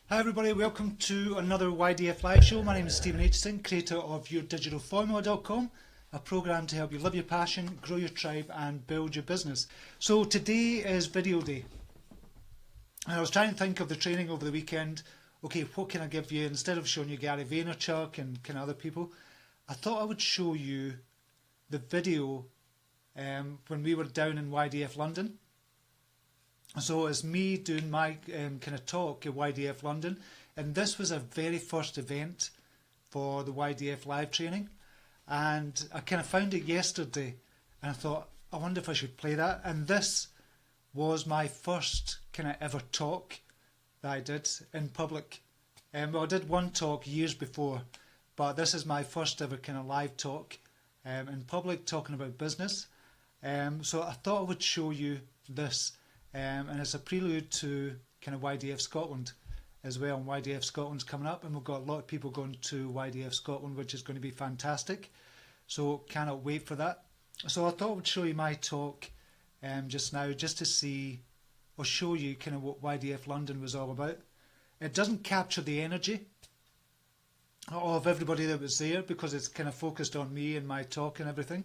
Hi everybody, welcome to another YDF live show. My name is Stephen Aitchison, creator of YourDigitalFormula.com, a program to help you live your passion, grow your tribe and build your business. So today is video day. And I was trying to think of the training over the weekend. Okay, what can I give you? Instead of showing you Gary Vaynerchuk and kind of other people, I thought I would show you the video when we were down in YDF London. So it's me doing my kind of talk at YDF London, and this was a very first event for the YDF live training, and I kind of found it yesterday and I thought, I wonder if I should play that. And this was my first kind of ever talk that I did in public. Well, I did one talk years before, but this is my first ever kind of live talk in public talking about business. So I thought I would show you this. And it's a prelude to kind of YDF Scotland as well. And YDF Scotland's coming up, and we've got a lot of people going to YDF Scotland, which is going to be fantastic. So cannot wait for that. So I thought I would show you my talk just now, just to see or show you kind of what YDF London was all about. It doesn't capture the energy of everybody that was there because it's kind of focused on me and my talk and everything.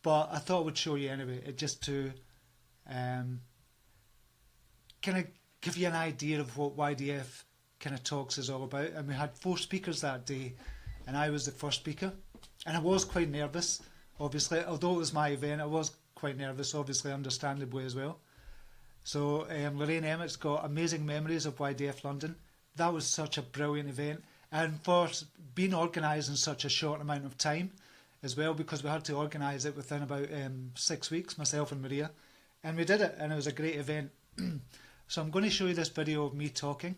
But I thought I would show you anyway, just to kind of give you an idea of what YDF kind of talks is all about. And we had 4 speakers that day, and I was the first speaker, and I was quite nervous, obviously. Although it was my event, I was quite nervous, obviously, understandably as well. So Lorraine Emmett's got amazing memories of YDF London. That was such a brilliant event, and for being organised in such a short amount of time as well, because we had to organise it within about 6 weeks, myself and Maria, and we did it, and it was a great event. So I'm going to show you this video of me talking,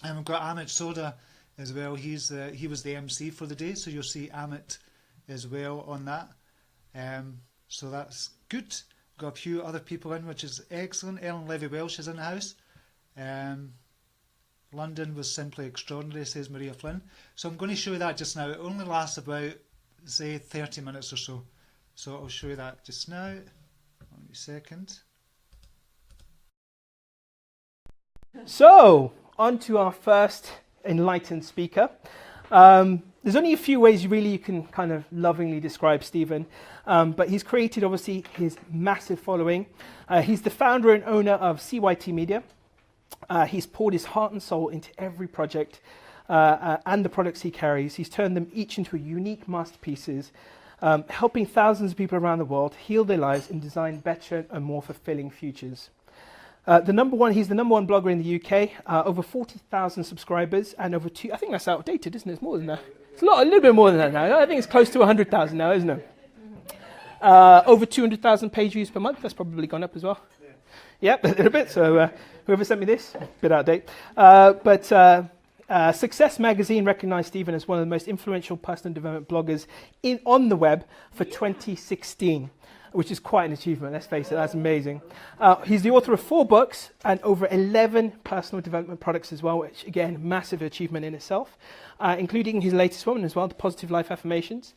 and we've got Amit Soda as well. He was the MC for the day, so you'll see Amit as well on that. So that's good. We've got a few other people in, which is excellent. Ellen Levy-Welsh is in the house. London was simply extraordinary, says Maria Flynn. So I'm going to show you that just now. It only lasts about, say, 30 minutes or so. So I'll show you that just now. 1 second. So, on to our first enlightened speaker. There's only a few ways you can kind of lovingly describe Stephen, but he's created obviously his massive following. He's the founder and owner of CYT Media. He's poured his heart and soul into every project and the products he carries. He's turned them each into unique masterpieces, helping thousands of people around the world heal their lives and design better and more fulfilling futures. He's the number one blogger in the UK, over 40,000 subscribers, and over I think that's outdated, isn't it? It's more than that. It's a little bit more than that now. I think it's close to 100,000 now, isn't it? Over 200,000 page views per month. That's probably gone up as well. Yeah, a little bit. So whoever sent me this, a bit out of date. But Success Magazine recognized Stephen as one of the most influential personal development bloggers on the web for 2016. Which is quite an achievement, let's face it, that's amazing. He's the author of 4 books and over 11 personal development products as well, which again, massive achievement in itself, including his latest one as well, the Positive Life Affirmations.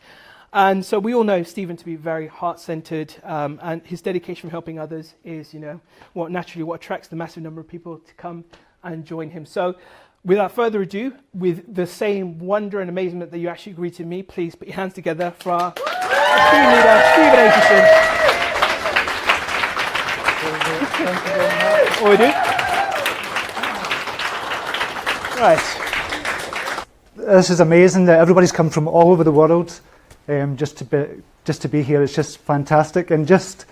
And so we all know Stephen to be very heart-centered, and his dedication for helping others is, what attracts the massive number of people to come and join him. So without further ado, with the same wonder and amazement that you actually greeted me, please put your hands together for our team leader, Stephen Aitchison. What we do? Right. This is amazing that everybody's come from all over the world just to be here. It's just fantastic, and just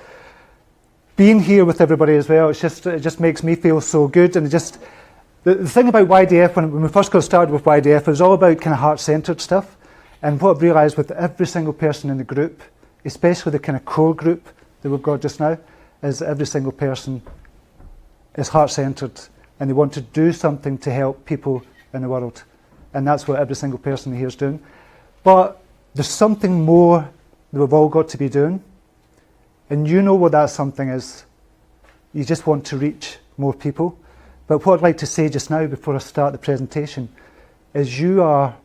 being here with everybody as well. It just makes me feel so good. And the thing about YDF, when we first got started with YDF, it was all about kind of heart-centered stuff. And what I've realised with every single person in the group, especially the kind of core group that we've got just now, is every single person is heart-centered and they want to do something to help people in the world. And that's what every single person here is doing. But there's something more that we've all got to be doing. And you know what that something is. You just want to reach more people. But what I'd like to say just now before I start the presentation is you are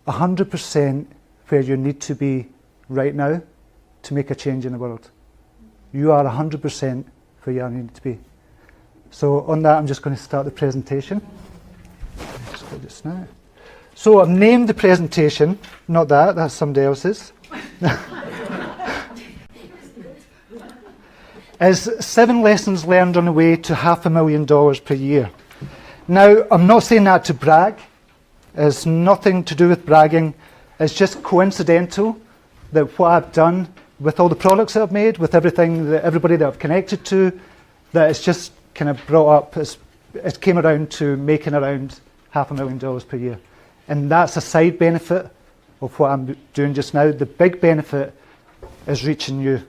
100% where you need to be right now to make a change in the world. You are 100% where you need to be. So on that, I'm just going to start the presentation. just now. So I've named the presentation, not that, that's somebody else's. Is 7 lessons learned on the way to $500,000 per year. Now, I'm not saying that to brag. It's nothing to do with bragging. It's just coincidental that what I've done with all the products that I've made, with everything, that everybody that I've connected to, that it's just kind of brought up, it came around to making around $500,000 per year. And that's a side benefit of what I'm doing just now. The big benefit is reaching you.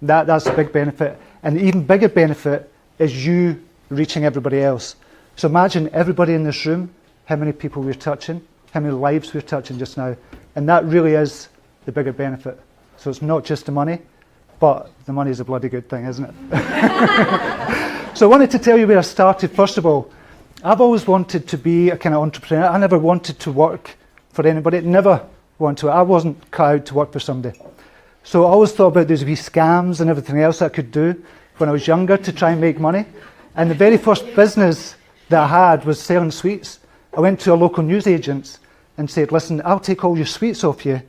That's a big benefit. And the even bigger benefit is you reaching everybody else. So imagine everybody in this room, how many people we're touching, how many lives we're touching just now. And that really is the bigger benefit. So it's not just the money, but the money is a bloody good thing, isn't it? So I wanted to tell you where I started. First of all, I've always wanted to be a kind of entrepreneur. I never wanted to work for anybody. Never wanted to. I wasn't cut out to work for somebody. So I always thought about these wee scams and everything else I could do when I was younger to try and make money. And the very first business that I had was selling sweets. I went to a local newsagent and said, listen, I'll take all your sweets off you.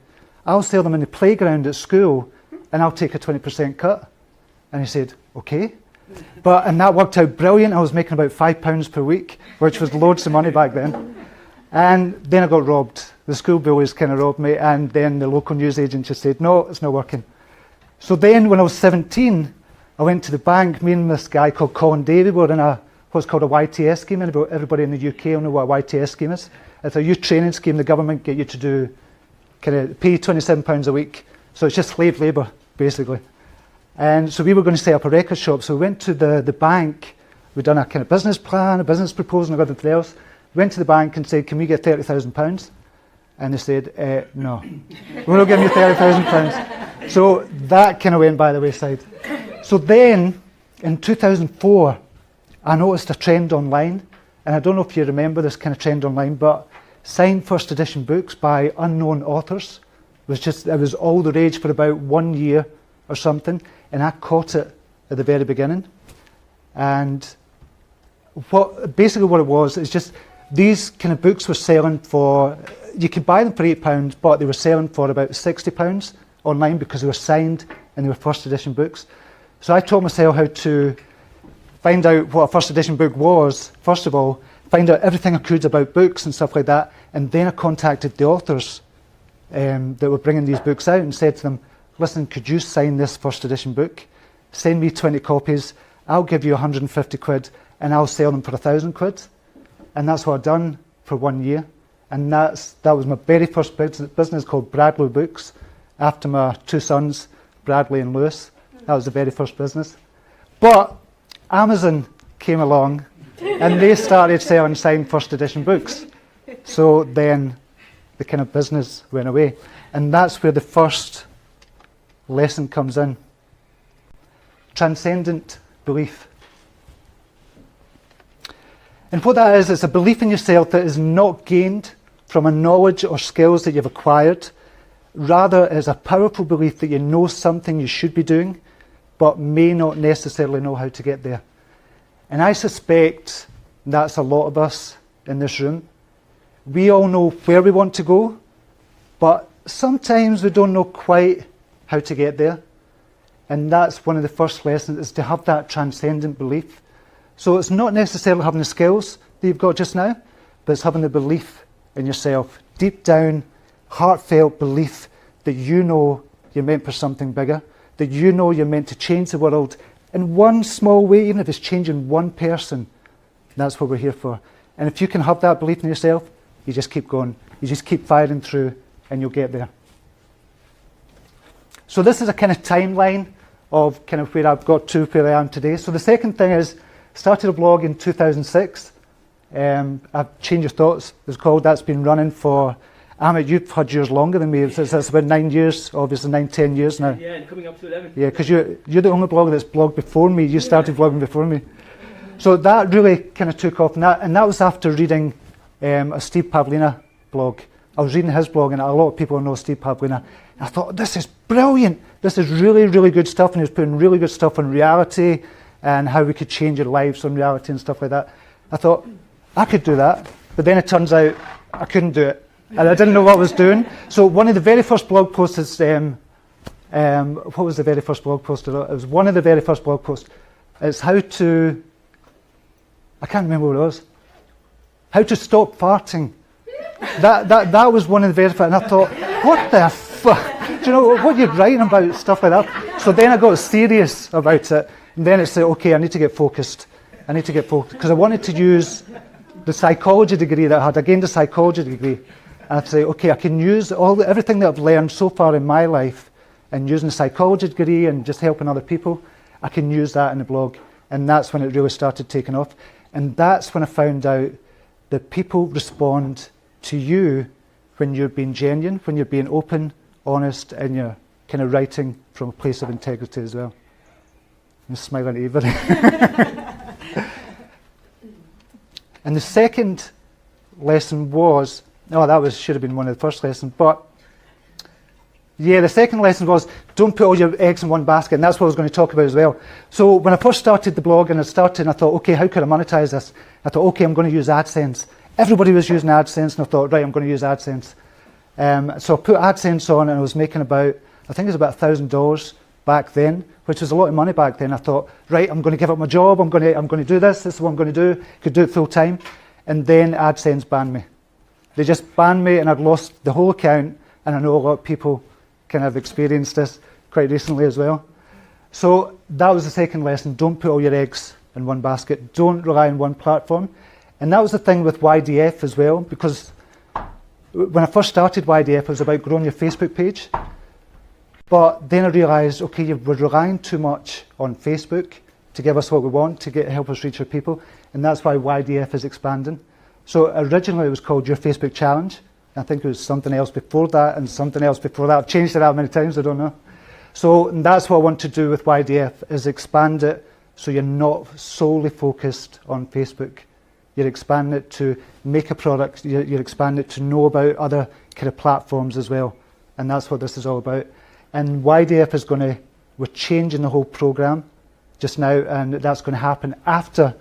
I'll sell them in the playground at school and I'll take a 20% cut. And he said, okay. And that worked out brilliant. I was making about £5 per week, which was loads of money back then. And then I got robbed. The school bullies kind of robbed me, and then the local newsagent just said, no, it's not working. So then when I was 17, I went to the bank. Me and this guy called Colin Davey were in what's called a YTS scheme. Everybody in the UK will know what a YTS scheme is. It's a youth training scheme. The government get you to do, kind of pay £27 a week. So it's just slave labour, basically. And so we were going to set up a record shop. So we went to the bank. We'd done a kind of business plan, a business proposal, and everything else. Went to the bank and said, can we get £30,000? And they said, no, we're not giving you £30,000. So that kind of went by the wayside. So then, in 2004, I noticed a trend online. And I don't know if you remember this kind of trend online, but signed first edition books by unknown authors. It was all the rage for about 1 year or something. And I caught it at the very beginning. And basically what it was is just these kind of books were selling for, you could buy them for £8, but they were selling for about £60 online because they were signed and they were first edition books. So I taught myself how to find out what a first edition book was, first of all, find out everything I could about books and stuff like that, and then I contacted the authors that were bringing these books out and said to them, listen, could you sign this first edition book? Send me 20 copies, I'll give you 150 quid and I'll sell them for 1,000 quid. And that's what I've done for 1 year. And that was my very first business called Bradl Books, after my 2 sons, Bradley and Lewis. That was the very first business. But Amazon came along and they started selling signed first edition books. So then the kind of business went away. And that's where the first lesson comes in. Transcendent Belief. And what that is a belief in yourself that is not gained from a knowledge or skills that you've acquired. Rather, it's a powerful belief that you know something you should be doing, but may not necessarily know how to get there. And I suspect that's a lot of us in this room. We all know where we want to go, but sometimes we don't know quite how to get there. And that's one of the first lessons, is to have that transcendent belief. So it's not necessarily having the skills that you've got just now, but it's having the belief in yourself. Deep down, heartfelt belief that you know you're meant for something bigger, that you know you're meant to change the world in one small way, even if it's changing one person. That's what we're here for. And if you can have that belief in yourself, you just keep going. You just keep firing through and you'll get there. So this is a kind of timeline of kind of where I've got to where I am today. So the second thing is, started a blog in 2006. I've Changed Your Thoughts, it's called. That's been running for, Amit, you've had yours longer than me. It's about 9 years, obviously 9-10 years now. Yeah, and coming up to 11. Yeah, because you're the only blogger that's blogged before me. You started blogging before me. So that really kind of took off. And that was after reading a Steve Pavlina blog. I was reading his blog, and a lot of people know Steve Pavlina. And I thought, this is brilliant. This is really, really good stuff. And he was putting really good stuff on reality and how we could change our lives on reality and stuff like that. I thought, I could do that. but then it turns out I couldn't do it, and I didn't know what I was doing. So one of the very first blog posts is, what was the very first blog post? It was one of the very first blog posts. It's how to, I can't remember what it was, how to stop farting. That was one of the very first, and I thought, what the fuck? Do you know, what you're writing about, stuff like that? So then I got serious about it, and then it said, okay, I need to get focused. Because I wanted to use the psychology degree that I had. I gained a psychology degree, and I'd say, okay, I can use everything that I've learned so far in my life, and using the psychology degree and just helping other people, I can use that in the blog. And that's when it really started taking off. And that's when I found out that people respond to you when you're being genuine, when you're being open, honest, and you're kind of writing from a place of integrity as well. I'm smiling at you, buddy. And the second lesson was, should have been one of the first lessons, but yeah, the second lesson was, don't put all your eggs in one basket, and that's what I was going to talk about as well. So when I first started the blog, and I thought, okay, how could I monetize this? I thought, okay, I'm going to use AdSense. Everybody was using AdSense, and I thought, right, I'm going to use AdSense. So I put AdSense on, and I was making about, I think it was about $1,000 back then, which was a lot of money back then. I thought, right, I'm going to give up my job, I'm going to do this is what I'm going to do, could do it full time. And then AdSense banned me. They just banned me, and I'd lost the whole account, and I know a lot of people kind of experienced this quite recently as well. So that was the second lesson. Don't put all your eggs in one basket. Don't rely on one platform. And that was the thing with YDF as well, because when I first started YDF, it was about growing your Facebook page. But then I realised, okay, we're relying too much on Facebook to give us what we want, to help us reach our people. And that's why YDF is expanding. So originally it was called Your Facebook Challenge. I think it was something else before that and something else before that. I've changed it out many times, I don't know. So that's what I want to do with YDF, is expand it so you're not solely focused on Facebook. You're expanding it to make a product, you're expanding it to know about other kind of platforms as well. And that's what this is all about. And YDF we're changing the whole program just now, and that's going to happen after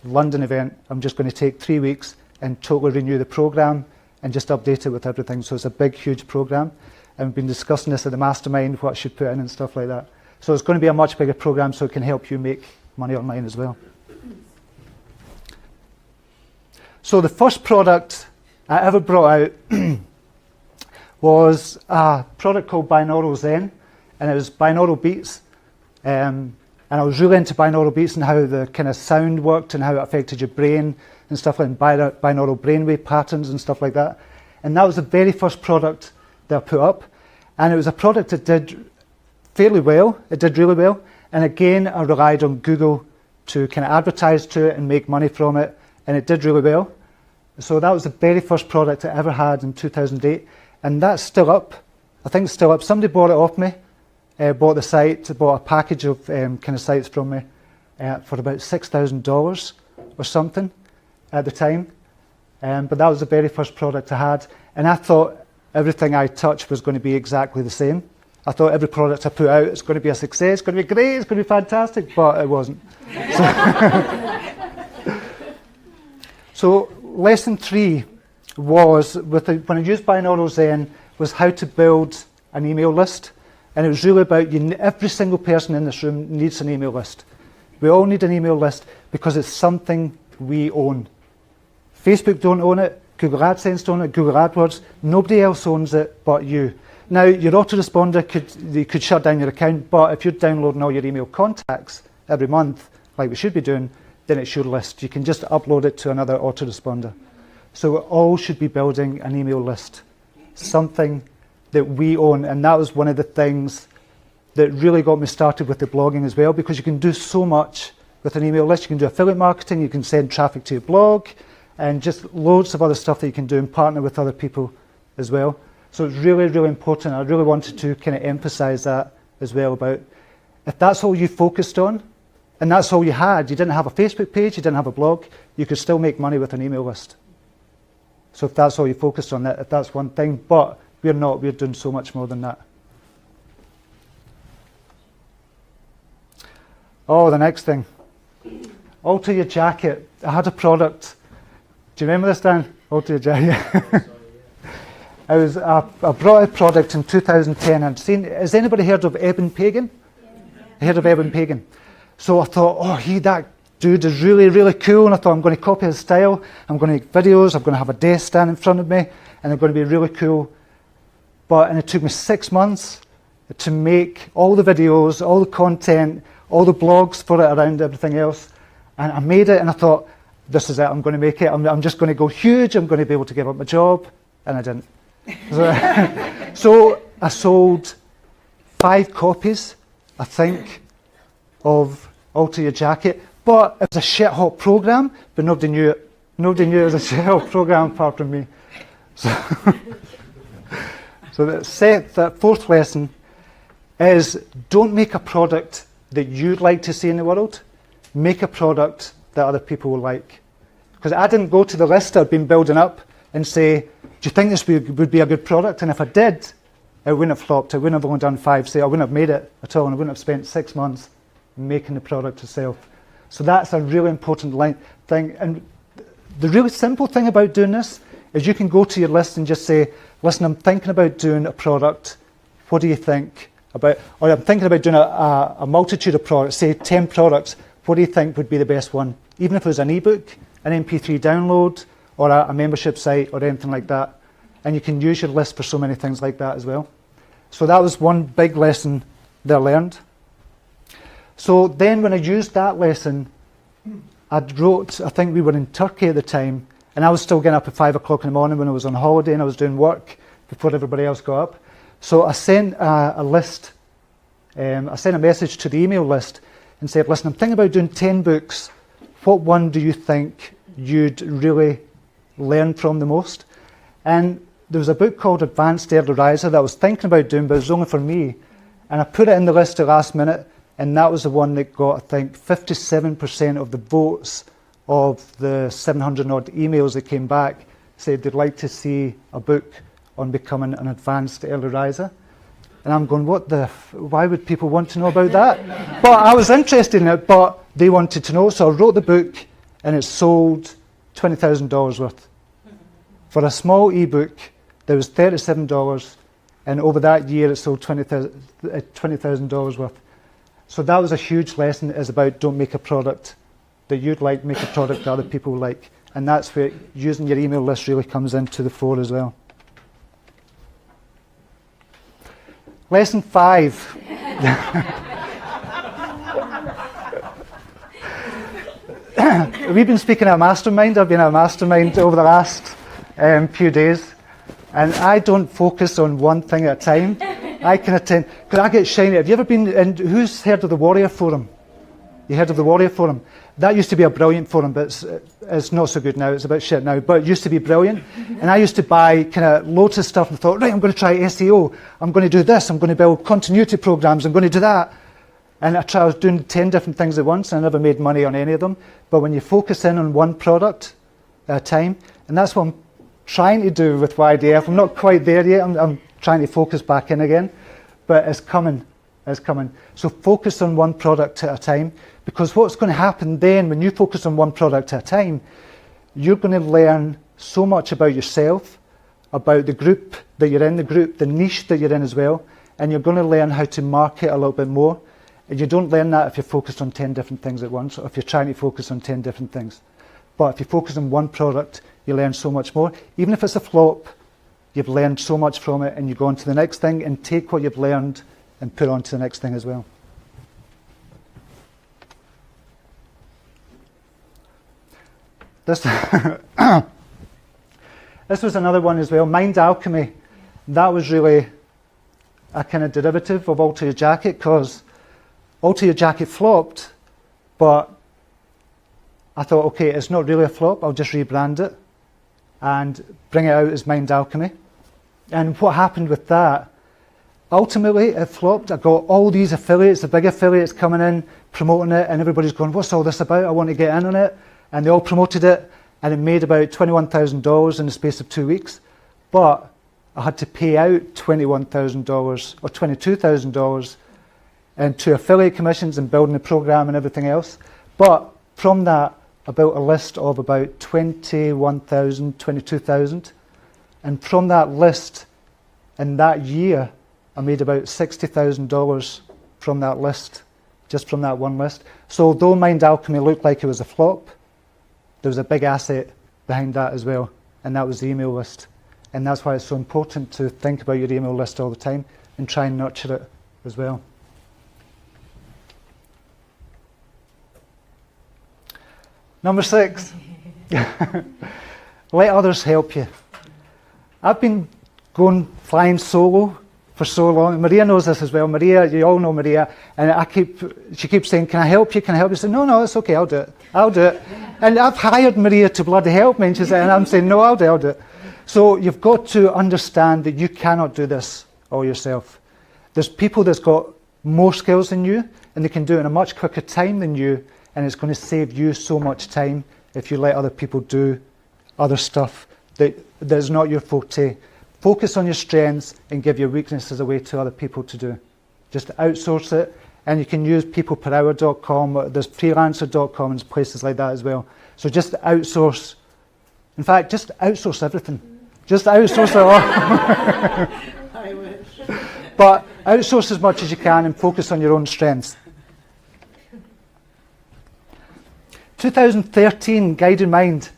the London event. I'm just going to take 3 weeks and totally renew the program and just update it with everything. So it's a big, huge program. And we've been discussing this at the mastermind, what I should put in and stuff like that. So it's going to be a much bigger program, so it can help you make money online as well. So the first product I ever brought out was a product called Binaural Zen, and it was binaural beats. And I was really into binaural beats and how the kind of sound worked and how it affected your brain and stuff like binaural brainwave patterns and stuff like that. And that was the very first product that I put up. And it was a product that did fairly well. It did really well. And again, I relied on Google to kind of advertise to it and make money from it. And it did really well. So that was the very first product I ever had in 2008. And that's still up. I think it's still up. Somebody bought it off me, bought the site, bought a package of kind of sites from me for about $6,000 or something at the time. But that was the very first product I had. And I thought everything I touched was going to be exactly the same. I thought every product I put out is going to be a success, it's going to be great, it's going to be fantastic, but it wasn't. So lesson 3 was, when I used Binaural Zen, was how to build an email list. And it was really about every single person in this room needs an email list. We all need an email list because it's something we own. Facebook don't own it, Google AdSense don't own it, Google AdWords, nobody else owns it but you. Now, your autoresponder could shut down your account, but if you're downloading all your email contacts every month, like we should be doing, then it's your list. You can just upload it to another autoresponder. So we all should be building an email list, something that we own. And that was one of the things that really got me started with the blogging as well, because you can do so much with an email list. You can do affiliate marketing, you can send traffic to your blog, and just loads of other stuff that you can do and partner with other people as well. So it's really, really important. I really wanted to kind of emphasize that as well, about if that's all you focused on, and that's all you had, you didn't have a Facebook page, you didn't have a blog, you could still make money with an email list. So if that's all you focused on, if that's one thing, but we're not, we're doing so much more than that. Oh, the next thing. Alter your jacket. I had a product Do you remember this, Dan? Alter Your Jacket. I brought a product in 2010 and has anybody heard of Pagan? Yeah. Heard of Pagan? So I thought, that dude is really, really cool, and I thought I'm going to copy his style, I'm going to make videos, I'm going to have a desk stand in front of me, and they're going to be really cool. And it took me 6 months to make all the videos, all the content, all the blogs for it around everything else, and I made it, and I thought, this is it, I'm going to make it, I'm just going to go huge, I'm going to be able to give up my job, and I didn't. So I sold 5 copies, I think, of Alter Your Jacket, but it was a shit-hot program, but nobody knew it. Nobody knew it was a shit-hot program apart from me. So the fourth lesson is, don't make a product that you'd like to see in the world. Make a product that other people will like. Because I didn't go to the list I'd been building up and say, do you think this would be a good product? And if I did, it wouldn't have flopped. I wouldn't have only done 5 sales. I wouldn't have made it at all, and I wouldn't have spent 6 months making the product itself. So that's a really important thing. And the really simple thing about doing this is you can go to your list and just say, listen, I'm thinking about doing a product. What do you think about, or I'm thinking about doing a multitude of products, say 10 products. What do you think would be the best one? Even if it was an ebook, an MP3 download, or a membership site, or anything like that. And you can use your list for so many things like that as well. So that was one big lesson that I learned. So then when I used that lesson, I think we were in Turkey at the time, and I was still getting up at 5 o'clock in the morning when I was on holiday, and I was doing work before everybody else got up. So I sent a list, I sent a message to the email list and said, listen, I'm thinking about doing 10 books. What one do you think you'd really learn from the most? And there was a book called Advanced Early Riser that I was thinking about doing, but it was only for me. And I put it in the list at the last minute, and that was the one that got, I think, 57% of the votes of the 700 odd emails that came back, said they'd like to see a book on becoming an advanced early riser. And I'm going, why would people want to know about that? But I was interested in it, but they wanted to know, so I wrote the book, and it sold $20,000 worth. For a small ebook, there was $37, and over that year it sold $20,000 worth. So that was a huge lesson, is about don't make a product that you'd like, make a product that other people like. And that's where using your email list really comes into the fore as well. Lesson 5. We've been speaking at a mastermind. I've been at a mastermind over the last few days, and I don't focus on one thing at a time. I can attend, because I get shiny. Have you ever been, and who's heard of the Warrior Forum? You heard of the Warrior Forum? That used to be a brilliant forum, but it's not so good now. It's about shit now, but it used to be brilliant. And I used to buy kind of loads of stuff and thought, right, I'm going to try SEO. I'm going to do this. I'm going to build continuity programs. I'm going to do that. And I was doing 10 different things at once, and I never made money on any of them. But when you focus in on one product at a time, and that's what I'm trying to do with YDF. I'm not quite there yet. I'm trying to focus back in again, but it's coming. It's coming. So focus on one product at a time, because what's going to happen then when you focus on one product at a time, you're going to learn so much about yourself, about the group that you're in, the niche that you're in as well, and you're going to learn how to market a little bit more. And you don't learn that if you're focused on 10 different things at once, or if you're trying to focus on 10 different things. But if you focus on one product, you learn so much more. Even if it's a flop, you've learned so much from it, and you go on to the next thing and take what you've learned and put on to the next thing as well. This, this was another one as well, Mind Alchemy. That was really a kind of derivative of Alter Your Jacket, because Alter Your Jacket flopped, but I thought, okay, it's not really a flop, I'll just rebrand it and bring it out as Mind Alchemy. And what happened with that, ultimately it flopped. I got all these affiliates, the big affiliates coming in, promoting it, and everybody's going, what's all this about? I want to get in on it. And they all promoted it, and it made about $21,000 in the space of 2 weeks. But I had to pay out $21,000 or $22,000 into affiliate commissions and building the program and everything else. But from that, about a list of about 21,000, 22,000. And from that list, in that year, I made about $60,000 from that list, just from that one list. So although Mind Alchemy looked like it was a flop, there was a big asset behind that as well, and that was the email list. And that's why it's so important to think about your email list all the time and try and nurture it as well. Number 6, let others help you. I've been flying solo for so long. Maria knows this as well. Maria, you all know Maria, and she keeps saying, "Can I help you? Can I help you?" I say, "No, it's okay. I'll do it. I'll do it." And I've hired Maria to bloody help me, and I'm saying, "No, I'll do it." So you've got to understand that you cannot do this all yourself. There's people that's got more skills than you, and they can do it in a much quicker time than you, and it's going to save you so much time if you let other people do other stuff that's not your forte. Focus on your strengths and give your weaknesses away to other people to do. Just outsource it, and you can use peopleperhour.com, there's freelancer.com and places like that as well. So just outsource. In fact, just outsource everything. Just outsource it all. I wish. But outsource as much as you can and focus on your own strengths. 2013, Guided Mind.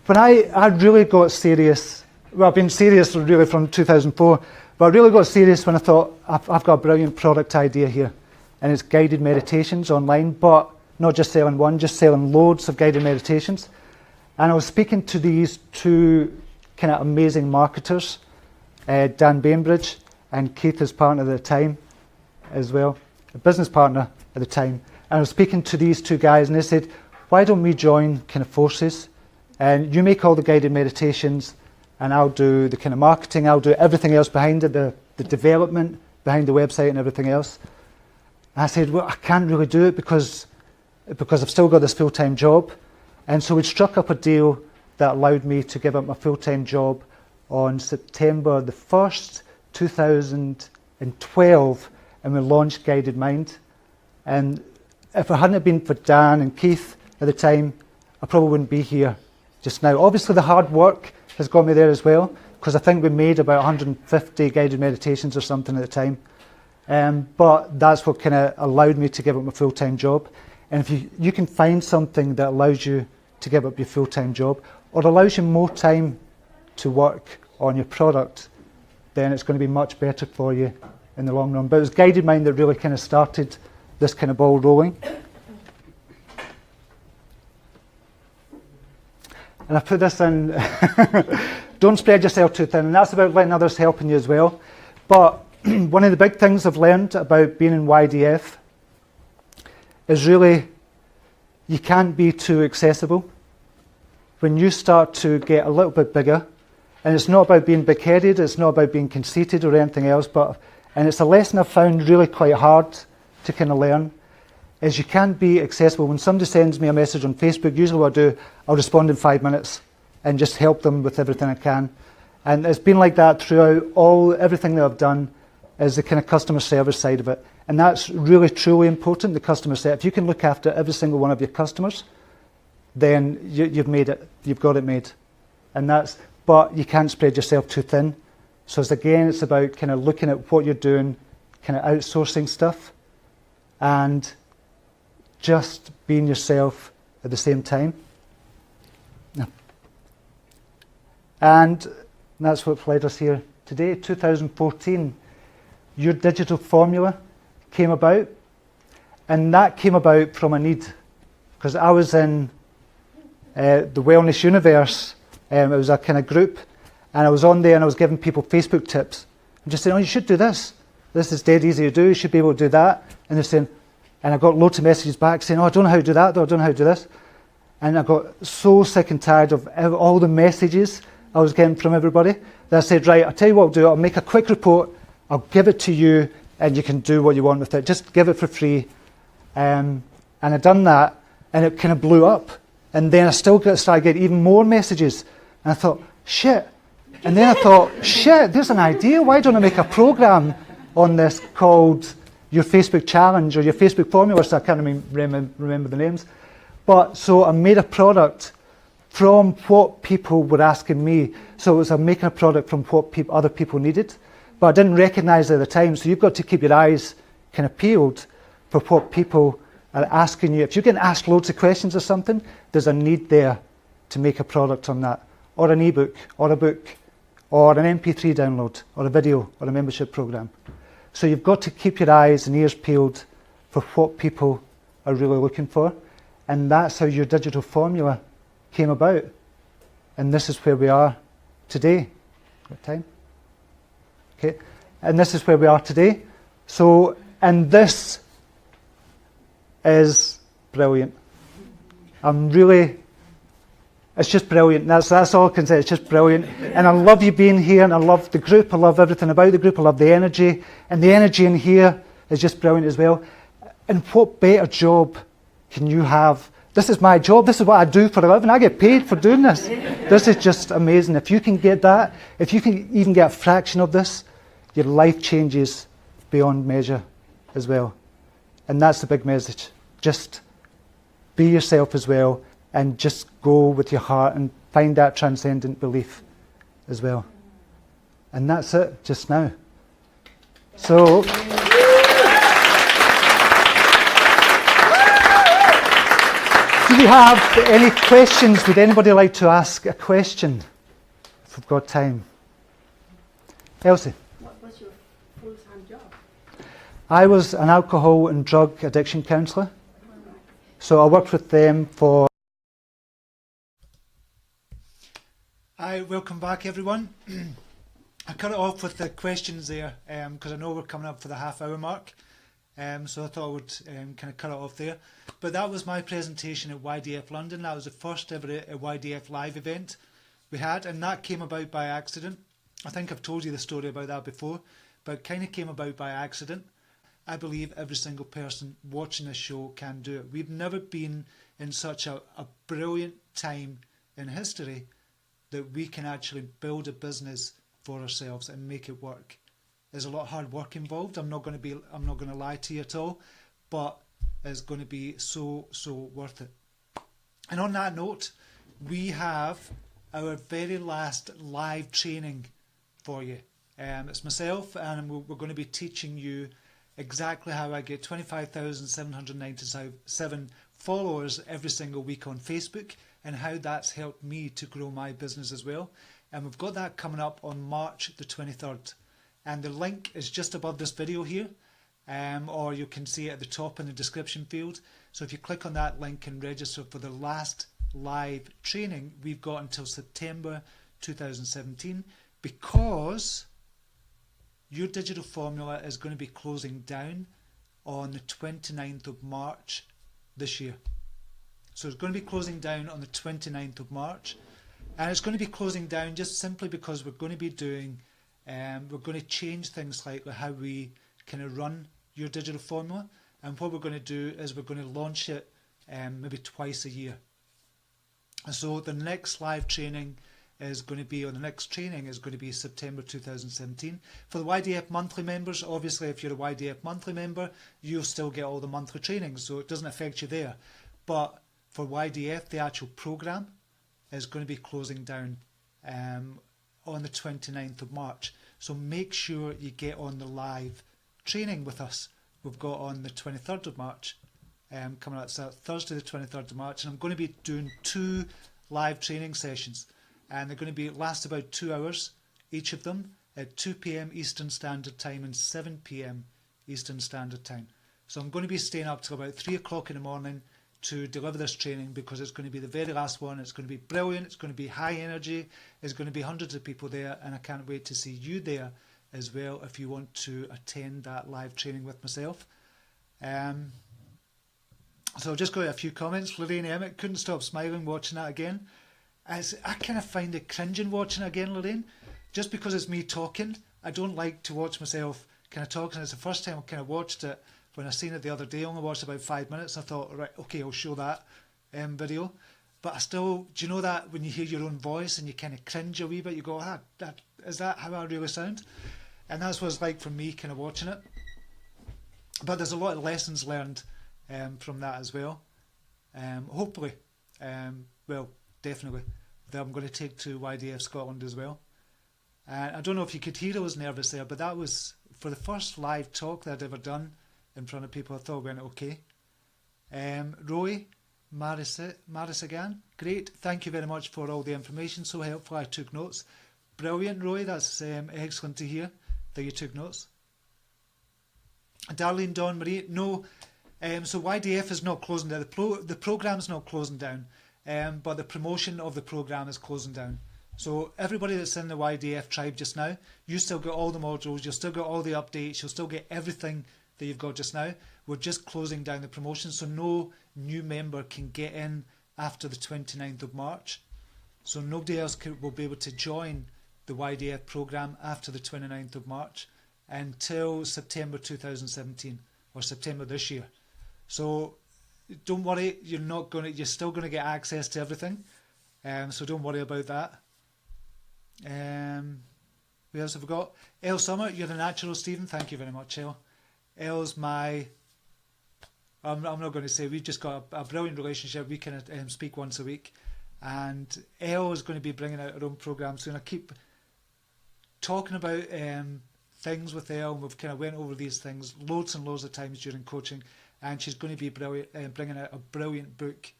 When I really got serious, well, I've been serious really from 2004, but I really got serious when I thought, I've got a brilliant product idea here. And it's guided meditations online, but not just selling one, just selling loads of guided meditations. And I was speaking to these two kind of amazing marketers, Dan Bainbridge and Keith, his partner at the time as well, a business partner at the time. And I was speaking to these two guys, and they said, "Why don't we join kind of forces? And you make all the guided meditations, and I'll do the kind of marketing, I'll do everything else behind it, the development behind the website and everything else." And I said, "Well, I can't really do it because I've still got this full-time job." And so we struck up a deal that allowed me to give up my full-time job on September the 1st, 2012, and we launched Guided Mind. And if it hadn't been for Dan and Keith at the time, I probably wouldn't be here just now. Obviously the hard work has got me there as well, because I think we made about 150 guided meditations or something at the time. But that's what kind of allowed me to give up my full-time job. And if you can find something that allows you to give up your full-time job, or allows you more time to work on your product, then it's going to be much better for you in the long run. But it was Guided Mind that really kind of started this kind of ball rolling. And I put this in, don't spread yourself too thin, and that's about letting others helping you as well. But one of the big things I've learned about being in YDF is really you can't be too accessible. When you start to get a little bit bigger, and it's not about being big-headed, it's not about being conceited or anything else, and it's a lesson I've found really quite hard to kind of learn, is you can't be accessible. When somebody sends me a message on Facebook, usually what I do, I'll respond in 5 minutes and just help them with everything I can. And it's been like that throughout everything that I've done, is the kind of customer service side of it. And that's really, truly important, the customer service. If you can look after every single one of your customers, then you've made it, you've got it made. But you can't spread yourself too thin. So it's about kind of looking at what you're doing, kind of outsourcing stuff, and just being yourself at the same time. Yeah. And that's what led us here today. 2014, your digital formula came about, and that came about from a need, because I was in the wellness universe. It was a kind of group, and I was on there and I was giving people Facebook tips. I'm just saying, "Oh, you should do this. This is dead easy to do. You should be able to do that." And they're saying, and I got loads of messages back saying, "Oh, I don't know how to do that, though. I don't know how to do this." And I got so sick and tired of all the messages I was getting from everybody that I said, "Right, I'll tell you what I'll do. I'll make a quick report. I'll give it to you, and you can do what you want with it. Just give it for free." And I'd done that, and it kind of blew up. And then I still started getting even more messages. And I thought, shit. And then I thought, shit, there's an idea. Why don't I make a program on this called Your Facebook Challenge or Your Facebook Formula? So I can't remember the names. But so I made a product from what people were asking me. So it was I'm making a product from what other people needed, but I didn't recognise it at the time. So you've got to keep your eyes kind of peeled for what people are asking you. If you're getting asked loads of questions or something, there's a need there to make a product on that, or an ebook, or a book, or an MP3 download, or a video, or a membership program. So you've got to keep your eyes and ears peeled for what people are really looking for, and that's how your digital formula came about. And this is where we are today. What time? Okay, and this is where we are today. So, and this is brilliant. It's just brilliant. That's all I can say. It's just brilliant. And I love you being here, and I love the group. I love everything about the group. I love the energy. And the energy in here is just brilliant as well. And what better job can you have? This is my job. This is what I do for a living. I get paid for doing this. This is just amazing. If you can get that, if you can even get a fraction of this, your life changes beyond measure as well. And that's the big message. Just be yourself as well, and just go with your heart and find that transcendent belief as well. And that's it just now. So, do we have any questions? Would anybody like to ask a question? If we've got time. Elsie? What was your full-time job? I was an alcohol and drug addiction counsellor. So I worked with them for... Hi, welcome back everyone. I cut it off with the questions there because I know we're coming up for the half-hour mark. So I thought I would kind of cut it off there. But that was my presentation at YDF London. That was the first ever YDFLivem event we had, and that came about by accident. I think I've told you the story about that before, but it kind of came about by accident. I believe every single person watching this show can do it. We've never been in such a brilliant time in history that we can actually build a business for ourselves and make it work. There's a lot of hard work involved. I'm not going to lie to you at all, but it's going to be so worth it. And on that note, we have our very last live training for you. It's myself, and we're going to be teaching you exactly how I get 25,797 followers every single week on Facebook, and how that's helped me to grow my business as well. And we've got that coming up on March the 23rd. And the link is just above this video here, or you can see it at the top in the description field. So if you click on that link and register for the last live training, we've got until September 2017, because your digital formula is going to be closing down on the 29th of March this year. So it's going to be closing down on the 29th of March, and it's going to be closing down just simply because we're going to be doing we're going to change things slightly, how we kind of run your digital formula. And what we're going to do is we're going to launch it maybe twice a year. And so the next live training is going to be, or the next training is going to be September 2017. For the YDF monthly members, obviously if you're a YDF monthly member, you'll still get all the monthly trainings, so it doesn't affect you there. But for YDF, the actual program is going to be closing down on the 29th of March. So make sure you get on the live training with us. We've got on the 23rd of March coming out, so Thursday the 23rd of March, and I'm going to be doing 2 live training sessions, and they're going to last about 2 hours each of them, at 2 p.m. Eastern Standard Time and 7 p.m. Eastern Standard Time. So I'm going to be staying up till about 3 o'clock in the morning to deliver this training, because it's going to be the very last one. It's going to be brilliant, it's going to be high energy, there's going to be hundreds of people there, and I can't wait to see you there as well if you want to attend that live training with myself. So I'll just go to a few comments. Lorraine Emmett, couldn't stop smiling watching that again. I kind of find it cringing watching it again, Lorraine, just because it's me talking. I don't like to watch myself kind of talking. It's the first time I kind of watched it. When I seen it the other day, I only watched about 5 minutes. I thought, right, okay, I'll show that video. But I still, do you know that when you hear your own voice and you kind of cringe a wee bit, you go, is that how I really sound? And that's what it's like for me kind of watching it. But there's a lot of lessons learned from that as well. Hopefully, well, definitely, that I'm going to take to YDF Scotland as well. I don't know if you could hear I was nervous there, but that was for the first live talk that I'd ever done in front of people. I thought it went okay. Roy Maris again, great, thank you very much for all the information, so helpful. I took notes. Brilliant, Roy, that's excellent to hear that you took notes. Darlene Dawn Marie, no, so YDF is not closing down. The program's not closing down, but the promotion of the program is closing down. So everybody that's in the YDF tribe just now, you still get all the modules, you'll still get all the updates, you'll still get everything that you've got just now. We're just closing down the promotion, so no new member can get in after the 29th of March. So nobody else will be able to join the YDF program after the 29th of March until September 2017 or September this year. So don't worry, you're still going to get access to everything. So don't worry about that. Who else have we got? Elle Summer, you're a natural, Stephen. Thank you very much, Elle. Elle's my... I'm not going to say, we've just got a brilliant relationship. We can speak once a week. And Elle is going to be bringing out her own program soon. I keep talking about things with Elle, and we've kind of went over these things loads and loads of times during coaching. And she's going to be bringing out a brilliant book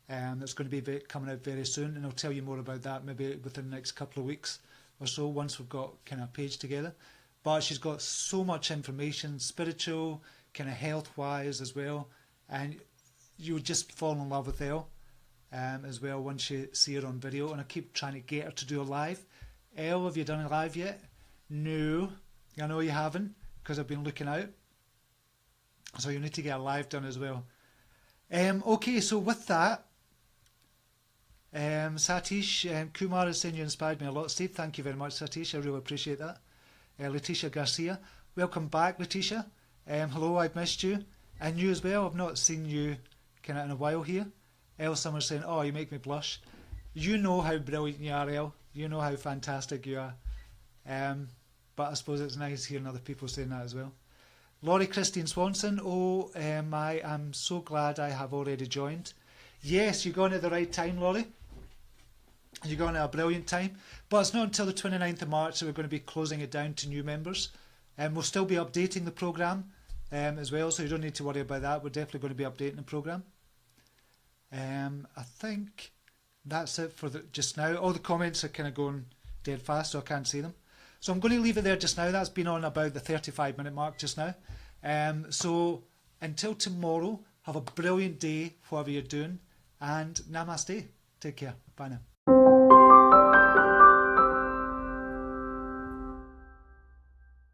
that's going to be coming out very soon. And I'll tell you more about that maybe within the next couple of weeks or so, once we've got kind of a page together. But she's got so much information, spiritual, kind of health-wise as well. And you would just fall in love with Elle as well once you see her on video. And I keep trying to get her to do a live. Elle, have you done a live yet? No, I know you haven't, because I've been looking out. So you need to get a live done as well. Okay, so with that, Satish Kumar is saying you inspired me a lot, Steve. Thank you very much, Satish. I really appreciate that. Letitia Garcia, welcome back, Letitia. Hello, I've missed you. And you as well. I've not seen you kind of in a while here. Elle Summers saying, oh, you make me blush. You know how brilliant you are, Elle. You know how fantastic you are. But I suppose it's nice hearing other people saying that as well. Laurie Christine Swanson, oh I'm so glad I have already joined. Yes, you're going at the right time, Laurie. You're going at a brilliant time. But it's not until the 29th of March that we're going to be closing it down to new members. And we'll still be updating the programme as well, so you don't need to worry about that. We're definitely going to be updating the programme. I think that's it for just now. All the comments are kind of going dead fast, so I can't see them. So I'm going to leave it there just now. That's been on about the 35-minute mark just now. So until tomorrow, have a brilliant day, whatever you're doing, and namaste. Take care. Bye now.